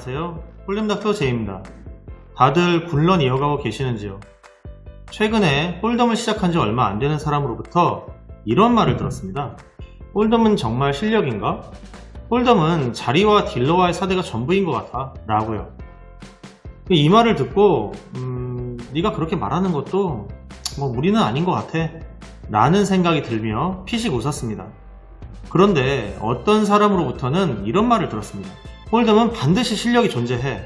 안녕하세요. 홀덤닥터 제이입니다. 다들 굴런 이어가고 계시는지요? 최근에 홀덤을 시작한 지 얼마 안 되는 사람으로부터 이런 말을 들었습니다. 홀덤은 정말 실력인가? 홀덤은 자리와 딜러와의 사대가 전부인 것 같아 라고요. 이 말을 듣고 네가 그렇게 말하는 것도 무리는 아닌 것 같아 라는 생각이 들며 피식 웃었습니다. 그런데 어떤 사람으로부터는 이런 말을 들었습니다. 홀덤은 반드시 실력이 존재해.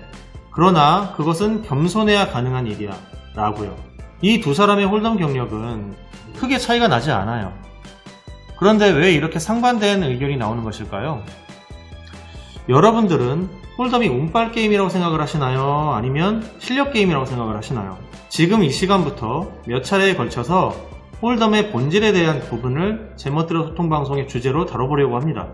그러나 그것은 겸손해야 가능한 일이야 라고요. 이 두 사람의 홀덤 경력은 크게 차이가 나지 않아요. 그런데 왜 이렇게 상반된 의견이 나오는 것일까요? 여러분들은 홀덤이 운빨 게임이라고 생각을 하시나요? 아니면 실력 게임이라고 생각을 하시나요? 지금 이 시간부터 몇 차례에 걸쳐서 홀덤의 본질에 대한 부분을 제멋대로 소통방송의 주제로 다뤄보려고 합니다.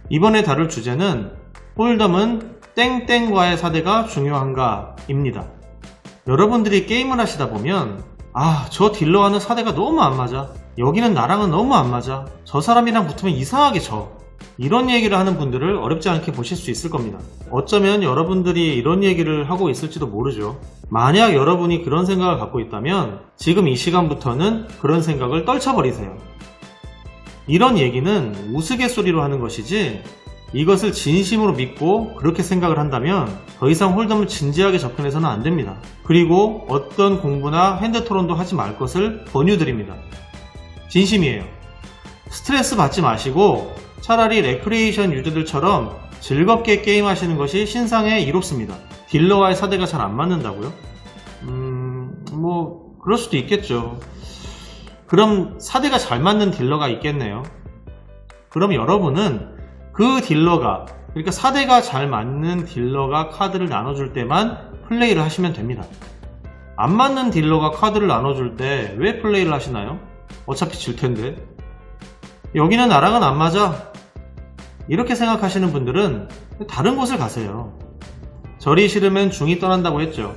이번에 다룰 주제는 홀덤은 땡땡과의 사대가 중요한가 입니다. 여러분들이 게임을 하시다 보면 저 딜러와는 사대가 너무 안 맞아, 여기는 나랑은 너무 안 맞아, 저 사람이랑 붙으면 이상하게 져, 이런 얘기를 하는 분들을 어렵지 않게 보실 수 있을 겁니다. 어쩌면 여러분들이 이런 얘기를 하고 있을지도 모르죠. 만약 여러분이 그런 생각을 갖고 있다면 지금 이 시간부터는 그런 생각을 떨쳐버리세요. 이런 얘기는 우스갯소리로 하는 것이지 이것을 진심으로 믿고 그렇게 생각을 한다면 더 이상 홀덤을 진지하게 접근해서는 안 됩니다. 그리고 어떤 공부나 핸드 토론도 하지 말 것을 권유드립니다. 진심이에요. 스트레스 받지 마시고 차라리 레크리에이션 유저들처럼 즐겁게 게임하시는 것이 신상에 이롭습니다. 딜러와의 사대가 잘 안 맞는다고요? 그럴 수도 있겠죠. 그럼 사대가 잘 맞는 딜러가 있겠네요. 그럼 여러분은 그 딜러가, 그러니까 사대가 잘 맞는 딜러가 카드를 나눠줄 때만 플레이를 하시면 됩니다. 안 맞는 딜러가 카드를 나눠줄 때 왜 플레이를 하시나요? 어차피 질 텐데. 여기는 나랑은 안 맞아, 이렇게 생각하시는 분들은 다른 곳을 가세요. 절이 싫으면 중이 떠난다고 했죠.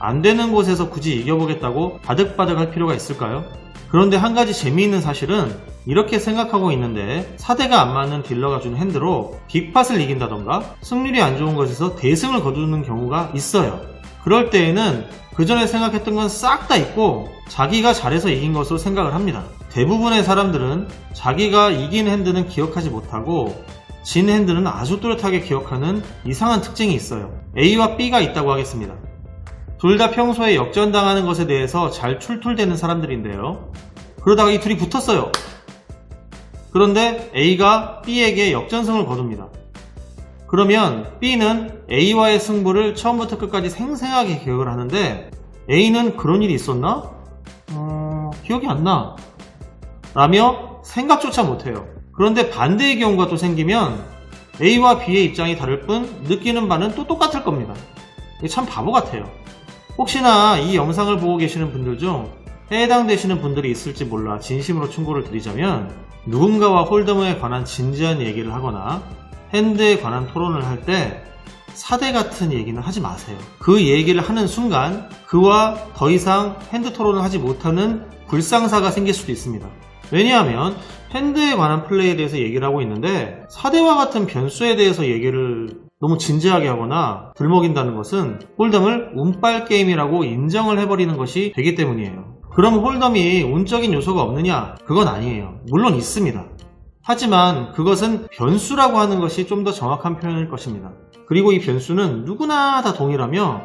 안 되는 곳에서 굳이 이겨보겠다고 바득바득 할 필요가 있을까요? 그런데 한 가지 재미있는 사실은 이렇게 생각하고 있는데 사대가 안 맞는 딜러가 준 핸드로 빅팟을 이긴다던가 승률이 안 좋은 것에서 대승을 거두는 경우가 있어요. 그럴 때에는 그 전에 생각했던 건 싹 다 잊고 자기가 잘해서 이긴 것으로 생각을 합니다. 대부분의 사람들은 자기가 이긴 핸드는 기억하지 못하고 진 핸드는 아주 뚜렷하게 기억하는 이상한 특징이 있어요. A와 B가 있다고 하겠습니다. 둘 다 평소에 역전당하는 것에 대해서 잘 툴툴대는 사람들인데요. 그러다가 이 둘이 붙었어요. 그런데 A가 B에게 역전승을 거둡니다. 그러면 B는 A와의 승부를 처음부터 끝까지 생생하게 기억을 하는데 A는 그런 일이 있었나? 기억이 안 나 라며 생각조차 못해요. 그런데 반대의 경우가 또 생기면 A와 B의 입장이 다를 뿐 느끼는 바는 또 똑같을 겁니다. 이게 참 바보 같아요. 혹시나 이 영상을 보고 계시는 분들 중 해당되시는 분들이 있을지 몰라 진심으로 충고를 드리자면 누군가와 홀덤에 관한 진지한 얘기를 하거나 핸드에 관한 토론을 할 때 사대 같은 얘기는 하지 마세요. 그 얘기를 하는 순간 그와 더 이상 핸드 토론을 하지 못하는 불상사가 생길 수도 있습니다. 왜냐하면 핸드에 관한 플레이에 대해서 얘기를 하고 있는데 사대와 같은 변수에 대해서 얘기를 너무 진지하게 하거나 들먹인다는 것은 홀덤을 운빨 게임이라고 인정을 해버리는 것이 되기 때문이에요. 그럼 홀덤이 운적인 요소가 없느냐? 그건 아니에요. 물론 있습니다. 하지만 그것은 변수라고 하는 것이 좀 더 정확한 표현일 것입니다. 그리고 이 변수는 누구나 다 동일하며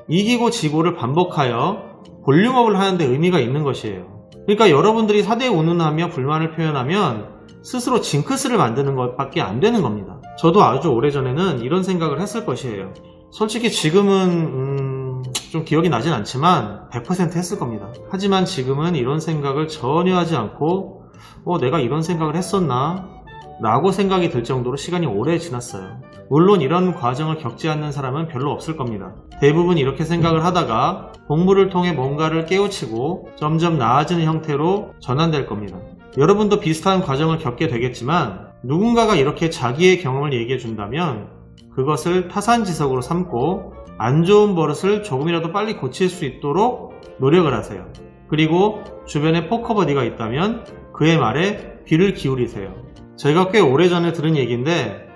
이기고 지고를 반복하여 볼륨업을 하는데 의미가 있는 것이에요. 그러니까 여러분들이 사대에 운운하며 불만을 표현하면 스스로 징크스를 만드는 것밖에 안 되는 겁니다. 저도 아주 오래전에는 이런 생각을 했을 것이에요. 솔직히 지금은 좀 기억이 나진 않지만 100% 했을 겁니다. 하지만 지금은 이런 생각을 전혀 하지 않고 내가 이런 생각을 했었나? 라고 생각이 들 정도로 시간이 오래 지났어요. 물론 이런 과정을 겪지 않는 사람은 별로 없을 겁니다. 대부분 이렇게 생각을 하다가 공부를 통해 뭔가를 깨우치고 점점 나아지는 형태로 전환될 겁니다. 여러분도 비슷한 과정을 겪게 되겠지만 누군가가 이렇게 자기의 경험을 얘기해 준다면 그것을 타산지석으로 삼고 안 좋은 버릇을 조금이라도 빨리 고칠 수 있도록 노력을 하세요. 그리고 주변에 포커버디가 있다면 그의 말에 귀를 기울이세요. 제가 꽤 오래전에 들은 얘기인데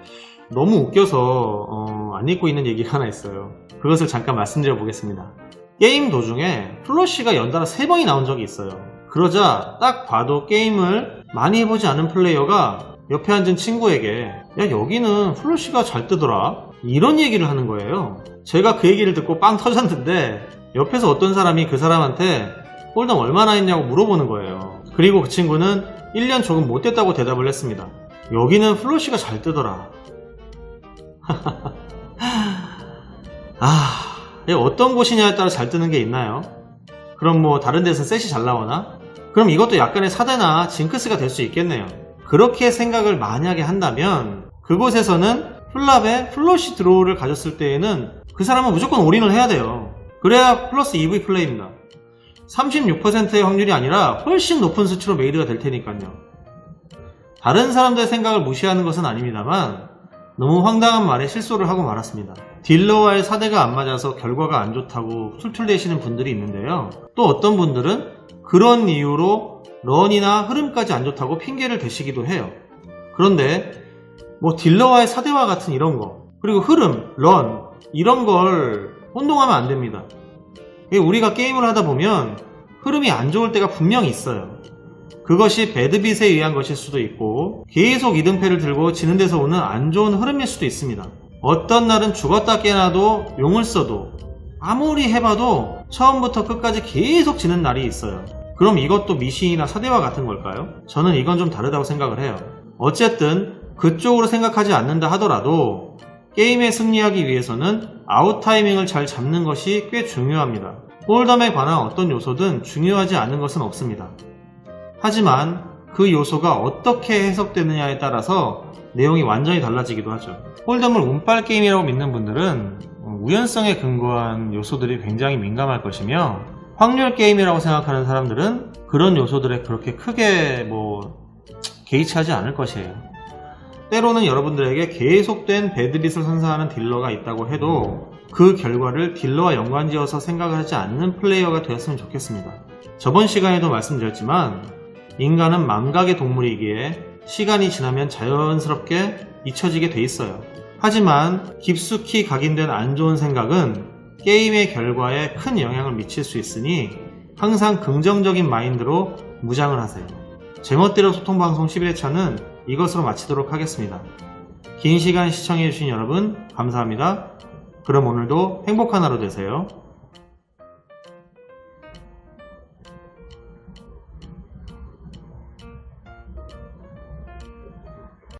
너무 웃겨서 안 잊고 있는 얘기가 하나 있어요. 그것을 잠깐 말씀드려 보겠습니다. 게임 도중에 플러시가 연달아 3번이 나온 적이 있어요. 그러자 딱 봐도 게임을 많이 해보지 않은 플레이어가 옆에 앉은 친구에게 야 여기는 플러시가 잘 뜨더라 이런 얘기를 하는 거예요. 제가 그 얘기를 듣고 빵 터졌는데 옆에서 어떤 사람이 그 사람한테 홀덤 얼마나 했냐고 물어보는 거예요. 그리고 그 친구는 1년 조금 못 됐다고 대답을 했습니다. 여기는 플러시가 잘 뜨더라. 어떤 곳이냐에 따라 잘 뜨는 게 있나요? 그럼 뭐 다른 데서는 셋이 잘 나오나? 그럼 이것도 약간의 사대나 징크스가 될 수 있겠네요. 그렇게 생각을 만약에 한다면 그곳에서는 플랍에 플러시 드로우를 가졌을 때에는 그 사람은 무조건 올인을 해야 돼요. 그래야 플러스 EV 플레이입니다. 36%의 확률이 아니라 훨씬 높은 수치로 메이드가 될 테니까요. 다른 사람들의 생각을 무시하는 것은 아닙니다만 너무 황당한 말에 실소를 하고 말았습니다. 딜러와의 사대가 안 맞아서 결과가 안 좋다고 툴툴대시는 분들이 있는데요. 또 어떤 분들은 그런 이유로 런이나 흐름까지 안 좋다고 핑계를 대시기도 해요. 그런데 뭐 딜러와의 사대와 같은 이런 거 그리고 흐름, 런 이런 걸 혼동하면 안 됩니다. 우리가 게임을 하다 보면 흐름이 안 좋을 때가 분명히 있어요. 그것이 배드빗에 의한 것일 수도 있고 계속 2등패를 들고 지는 데서 오는 안 좋은 흐름일 수도 있습니다. 어떤 날은 죽었다 깨나도 용을 써도 아무리 해봐도 처음부터 끝까지 계속 지는 날이 있어요. 그럼 이것도 미신이나 사대와 같은 걸까요? 저는 이건 좀 다르다고 생각을 해요. 어쨌든 그쪽으로 생각하지 않는다 하더라도 게임에 승리하기 위해서는 아웃 타이밍을 잘 잡는 것이 꽤 중요합니다. 홀덤에 관한 어떤 요소든 중요하지 않은 것은 없습니다. 하지만 그 요소가 어떻게 해석되느냐에 따라서 내용이 완전히 달라지기도 하죠. 홀덤을 운빨 게임이라고 믿는 분들은 우연성에 근거한 요소들이 굉장히 민감할 것이며 확률 게임이라고 생각하는 사람들은 그런 요소들에 그렇게 크게 개의치하지 않을 것이에요. 때로는 여러분들에게 계속된 배드빗을 선사하는 딜러가 있다고 해도 그 결과를 딜러와 연관지어서 생각을 하지 않는 플레이어가 되었으면 좋겠습니다. 저번 시간에도 말씀드렸지만 인간은 망각의 동물이기에 시간이 지나면 자연스럽게 잊혀지게 돼 있어요. 하지만 깊숙이 각인된 안 좋은 생각은 게임의 결과에 큰 영향을 미칠 수 있으니 항상 긍정적인 마인드로 무장을 하세요. 제멋대로 소통방송 11회차는 이것으로 마치도록 하겠습니다. 긴 시간 시청해주신 여러분 감사합니다. 그럼 오늘도 행복한 하루 되세요.